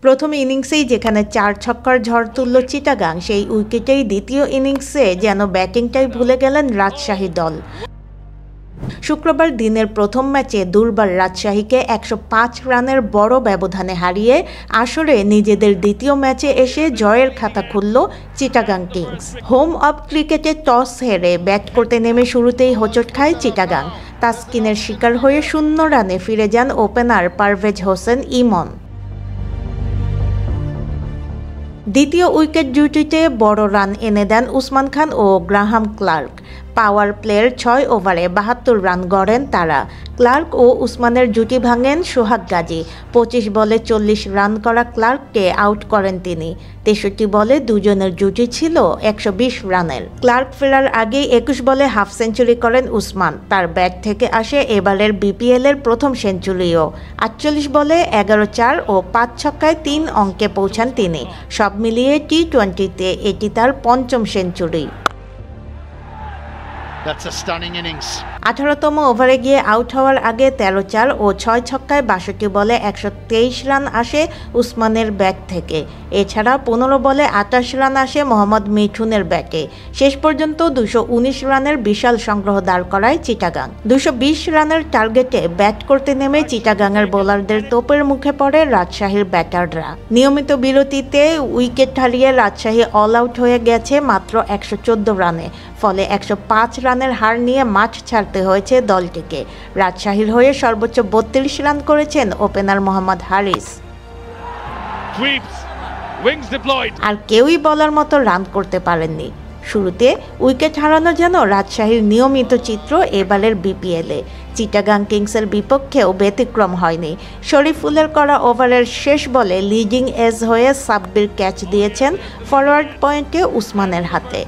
প্রথম ইনিংসেই যেখানে 4 ছক্কার ঝড় তুলল চিটাগাং, সেই উইকেটেই দ্বিতীয় ইনিংসে যেন ব্যাটিংটাই ভুলে গেলেন রাজশাহী দল। শুক্রবার দিনের প্রথম ম্যাচে দুর্বার রাজশাহীকে 105 রানের বড় ব্যবধানে হারিয়ে আসরে নিজেদের দ্বিতীয় ম্যাচে এসে জয়ের খাতা খুলল চিটাগাং কিংস। হোম অব ক্রিকেটে টস হেরে ব্যাট করতে নেমে শুরুতেই হোঁচট খায় চিটাগাং। তাসকিনের শিকার হয়ে 0 রানে ফিরে যান ওপেনার পারভেজ হোসেন ইমন। দ্বিতীয় উইকেট জুটিতে বড় রান এনে দেন উসমান খান ও গ্রাহাম ক্লার্ক। পাওয়ার প্লের 6 ওভারে 72 রান গড়েন তারা। ক্লার্ক ও উসমানের জুটি ভাঙেন সোহাগ গাজী। 25 বলে 40 রান করা ক্লার্ককে আউট করেন তিনি। 63 বলে দুজনের জুটি ছিল 120 রানের। ক্লার্ক ফেরার আগেই 21 বলে হাফ সেঞ্চুরি করেন উসমান। তার ব্যাট থেকে আসে এবারের বিপিএলের প্রথম সেঞ্চুরিও। 48 বলে 11-4 ও 5 ছক্কায় 3 অঙ্কে পৌঁছান তিনি। সব মিলিয়ে টি-20তে এটি তার পঞ্চম সেঞ্চুরি। 18তম ওভারে গিয়ে আউট হওয়ার আগে 13-4 ও 6 ছক্কায় 62 বলে 123 রান আসে উসমানের ব্যাট থেকে। এছাড়া 15 বলে 28 রান আসে মোহাম্মদ মিঠুনের ব্যাটে। শেষ পর্যন্ত 219 রানের বিশাল সংগ্রহ দাঁড় করায় চিটাগাং। 220 রানের টার্গেটে ব্যাট করতে নেমে চিটাগাংয়ের বোলারদের তোপের মুখে পড়ে রাজশাহীর ব্যাটাররা। নিয়মিত বিরতিতে উইকেট হারিয়ে রাজশাহী অল আউট হয়ে গেছে মাত্র 114 রানে। ফলে 105 রানের হার নিয়ে মাঠ ছাড়তে হয়েছে দলটিকে। রাজশাহীর হয়ে সর্বোচ্চ 32 রান করেছেন ওপেনার মোহাম্মদ হারিস। আর কেউই বলার মতো রান করতে পারেননি। শুরুতে উইকেট হারানো যেন রাজশাহীর নিয়মিত চিত্র এবারের বিপিএলে। চিটাগাং কিংসের বিপক্ষেও ব্যতিক্রম হয়নি। শরীফুলের করা ওভারের শেষ বলে লিডিং এজ হয়ে সাব্বির ক্যাচ দিয়েছেন ফরওয়ার্ড পয়েন্টে উসমানের হাতে।